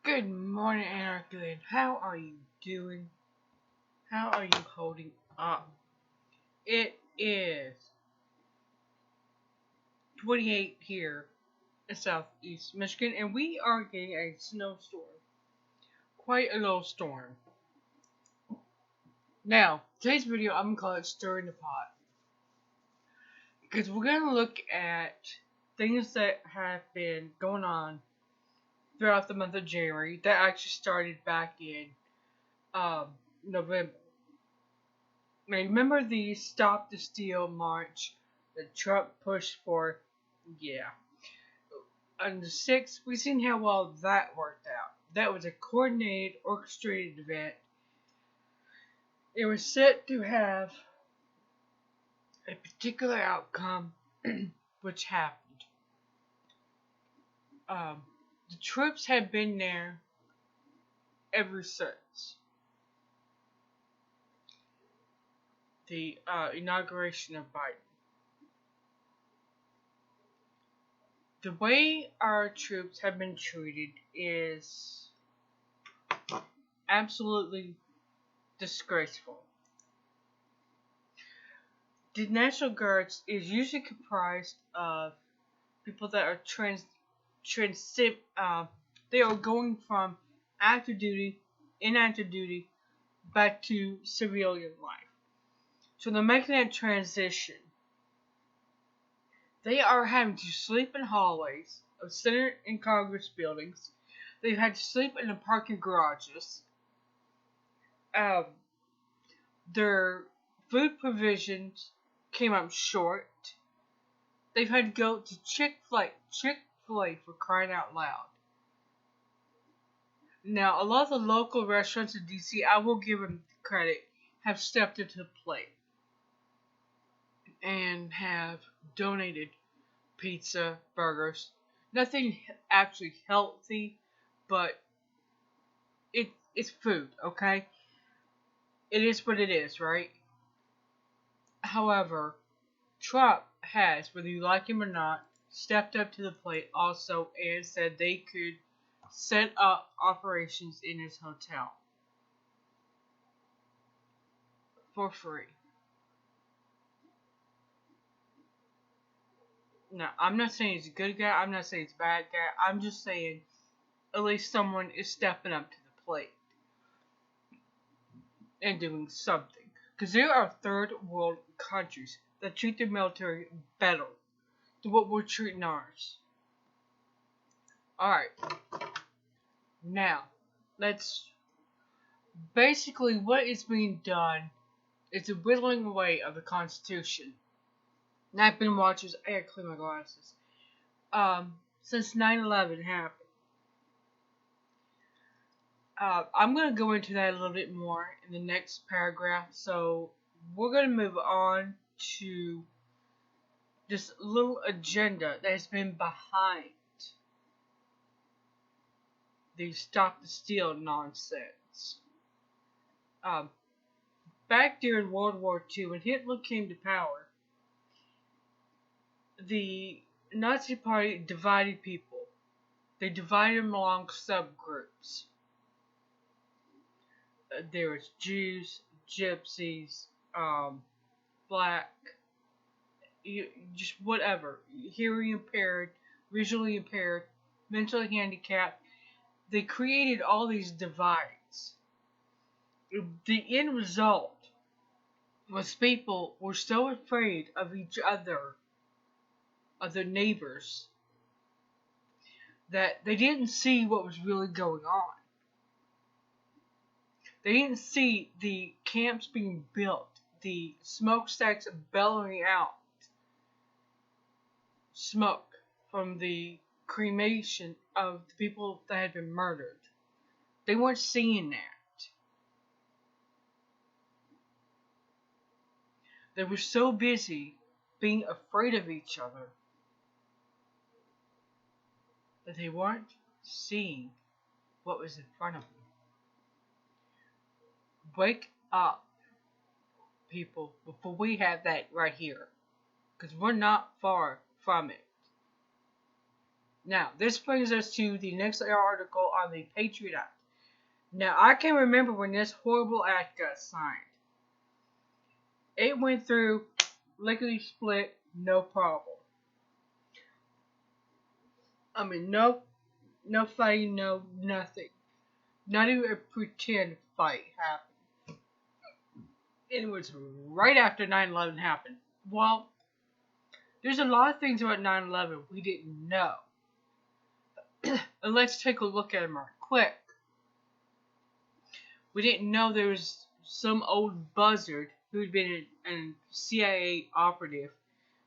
Good morning, Anarchy. How are you doing? How are you holding up? It is 28 here in southeast Michigan, and we are getting a snowstorm. Quite a little storm. Now, today's video, I'm going to call it Stirring the Pot. Because we're going to look at things that have been going on throughout the month of January that actually started back in November. Remember the Stop the Steal march that Trump pushed for? Yeah. On the 6th, we've seen how well that worked out. That was a coordinated, orchestrated event. It was set to have a particular outcome, which happened. The troops have been there ever since the inauguration of Biden. The way our troops have been treated is absolutely disgraceful. The National Guards is usually comprised of people that are they are going from active duty, inactive duty, back to civilian life. So they're making that transition. They are having to sleep in hallways of Senate and Congress buildings. They've had to sleep in the parking garages. Their food provisions came up short. They've had to go to Chick-fil-A for crying out loud. Now, a lot of the local restaurants in DC, I will give them credit, have stepped into the plate and have donated pizza, burgers. Nothing actually healthy, but it's food, okay? It is what it is, right? However, Trump has, whether you like him or not, stepped up to the plate also and said they could set up operations in his hotel for free. Now, I'm not saying he's a good guy, I'm not saying he's a bad guy, I'm just saying at least someone is stepping up to the plate and doing something. Because there are third world countries that treat their military better than what we're treating ours. Alright. Now, basically what is being done is a whittling away of the Constitution. And I've been watching, I gotta clean my glasses. Since 9/11 happened. I'm going to go into that a little bit more in the next paragraph. So we're going to move on to this little agenda that has been behind the Stop the Steal nonsense. Back during World War II, when Hitler came to power, the Nazi Party divided people. They divided them along subgroups. There was Jews, Gypsies, black, just whatever, hearing impaired, visually impaired, mentally handicapped. They created all these divides. The end result was people were so afraid of each other, of their neighbors, that they didn't see what was really going on. They didn't see the camps being built, the smokestacks bellowing out smoke from the cremation of the people that had been murdered. They weren't seeing that. They were so busy being afraid of each other that they weren't seeing what was in front of them. Wake up, people, before we have that right here. Because we're not far from it. Now, this brings us to the next article on the Patriot Act. Now, I can remember when this horrible act got signed. It went through, lickety split, no problem. I mean, no fighting, no nothing. Not even a pretend fight happened. It was right after 9/11 happened. Well, there's a lot of things about 9/11 we didn't know. And let's take a look at them real quick. We didn't know there was some old buzzard who'd been a CIA operative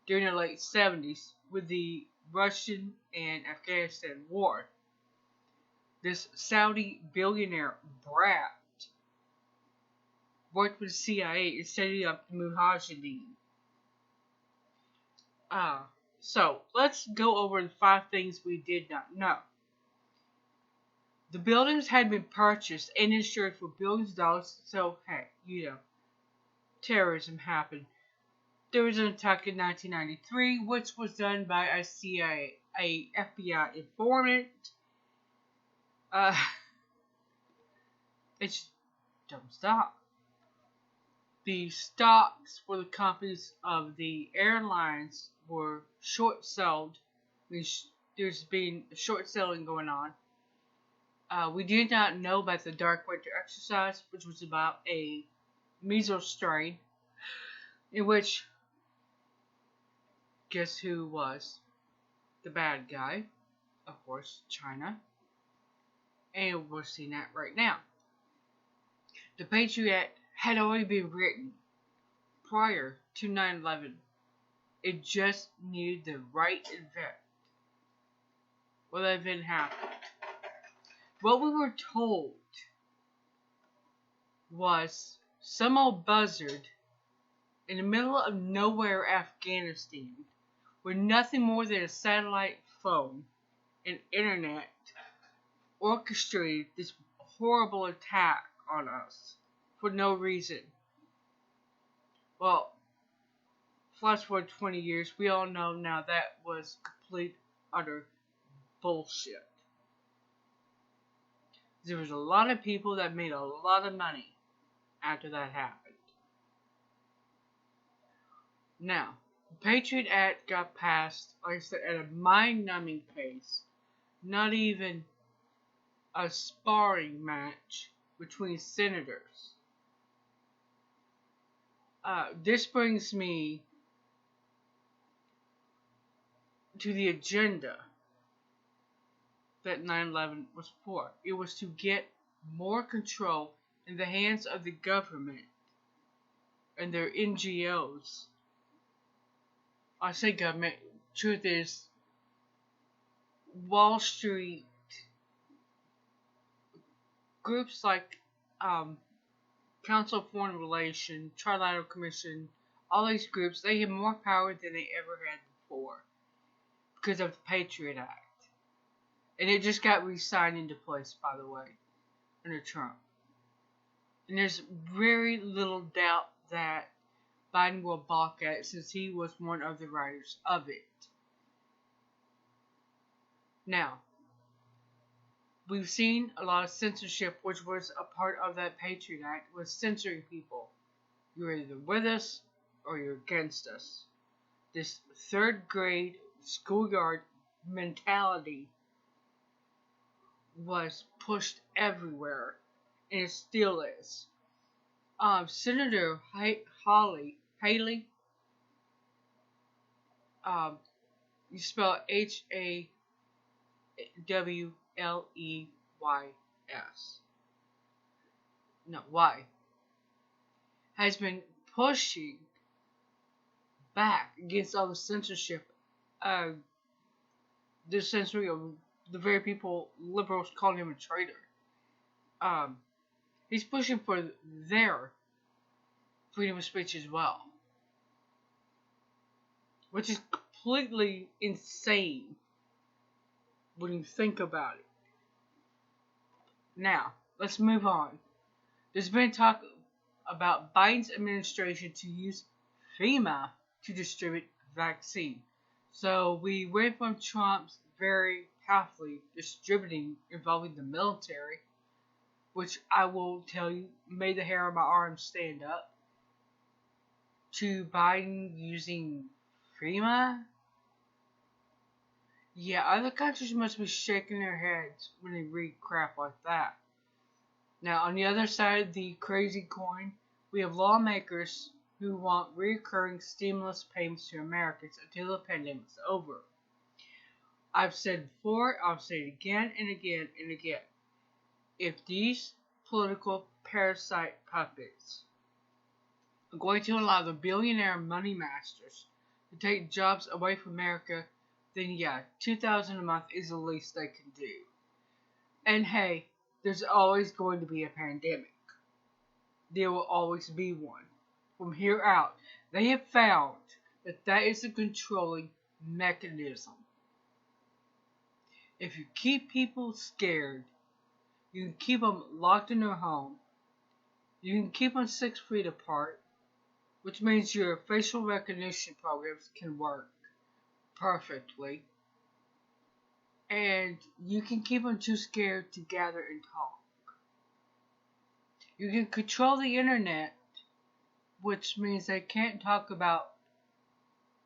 during the late 70s with the Russian and Afghanistan war. This Saudi billionaire brat worked with the CIA and setting up the Mujahideen. So let's go over the 5 things we did not know. The buildings had been purchased and insured for billions of dollars, so hey, terrorism happened. There was an attack in 1993, which was done by a FBI informant. It just don't stop. The stocks for the companies of the airlines were short-sold. There's been short selling going on. We did not know about the Dark Winter exercise, which was about a measles strain, in which, guess who was the bad guy? Of course, China. And we're seeing that right now. The Patriot Act had already been written prior to 9/11. It just needed the right event. Well, that event happened. What we were told was some old buzzard in the middle of nowhere, Afghanistan, with nothing more than a satellite phone and internet, orchestrated this horrible attack on us for no reason. Well, flash forward 20 years, we all know now that was complete, utter bullshit. There was a lot of people that made a lot of money after that happened. Now, the Patriot Act got passed, like I said, at a mind-numbing pace. Not even a sparring match between senators. This brings me to the agenda that 9/11 was for. It was to get more control in the hands of the government and their NGOs. I say government, truth is, Wall Street groups like Council of Foreign Relations, Trilateral Commission, all these groups, they have more power than they ever had before because of the Patriot Act. And it just got re-signed into place, by the way, under Trump. And there's very little doubt that Biden will balk at it since he was one of the writers of it. Now, we've seen a lot of censorship, which was a part of that Patriot Act, was censoring people. You're either with us or you're against us. This 3rd grade schoolyard mentality was pushed everywhere, and it still is. Senator Haley, you spell Hawleys, no, Y, has been pushing back against all the censorship, the censoring of the very people liberals calling him a traitor. He's pushing for their freedom of speech as well, which is completely insane when you think about it. Now, let's move on. There's been talk about Biden's administration to use FEMA to distribute vaccine. So we went from Trump's very powerfully distributing involving the military, which I will tell you made the hair on my arms stand up, to Biden using FEMA. Yeah, other countries must be shaking their heads when they read crap like that. Now, on the other side of the crazy coin, we have lawmakers who want recurring stimulus payments to Americans until the pandemic is over. I've said before, I'll say it again and again and again. If these political parasite puppets are going to allow the billionaire money masters to take jobs away from America, then yeah, $2,000 a month is the least they can do. And hey, there's always going to be a pandemic. There will always be one. From here out, they have found that is a controlling mechanism. If you keep people scared, you can keep them locked in their home. You can keep them 6 feet apart, which means your facial recognition programs can work perfectly. And you can keep them too scared to gather and talk. You can control the internet, which means they can't talk about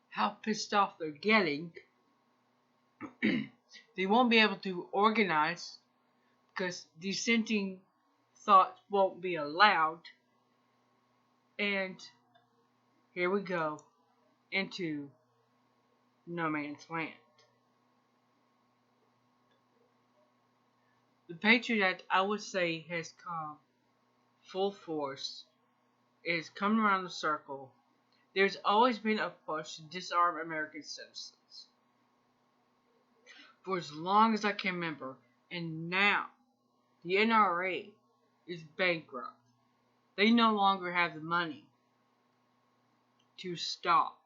how pissed off they're getting. They won't be able to organize because dissenting thoughts won't be allowed. And here we go into no man's land. The Patriot Act, I would say, has come full force. It has come around the circle. There's always been a push to disarm American citizens for as long as I can remember. And now, the NRA is bankrupt. They no longer have the money to stop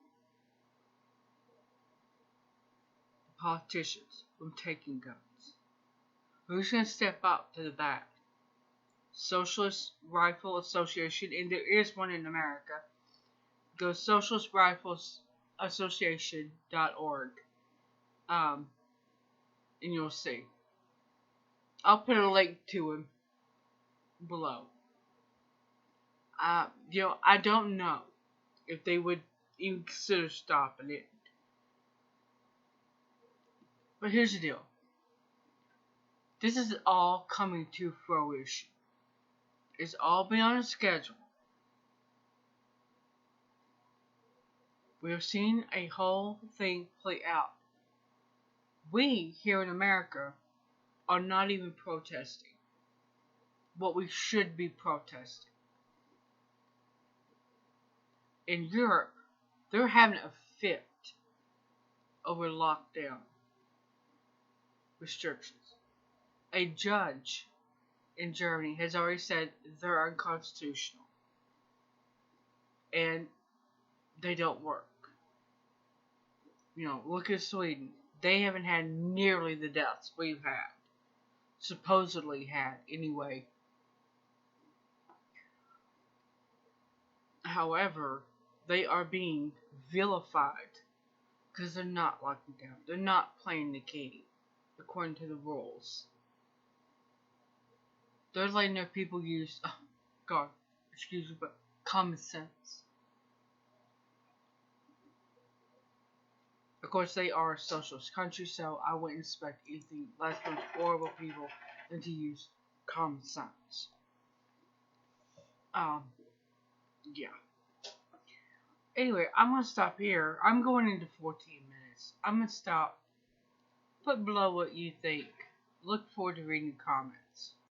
the politicians from taking guns. Who's going to step up to the bat? Socialist Rifle Association, and there is one in America. Go socialistriflesassociation.org, and you'll see. I'll put a link to him below. I don't know if they would even consider stopping it. But here's the deal. This is all coming to fruition. It's all been on a schedule. We have seen a whole thing play out. We, here in America, are not even protesting what we should be protesting. In Europe, they're having a fit over lockdown restrictions. A judge in Germany has already said they're unconstitutional and they don't work. Look at Sweden. They haven't had nearly the deaths we've had. Supposedly had, anyway. However, they are being vilified because they're not locking down. They're not playing the game according to the rules. They're letting their people use, common sense. Of course, they are a socialist country, so I wouldn't expect anything less from horrible people than to use common sense. Yeah. Anyway, I'm going to stop here. I'm going into 14 minutes. I'm going to stop. Put below what you think. Look forward to reading your comments.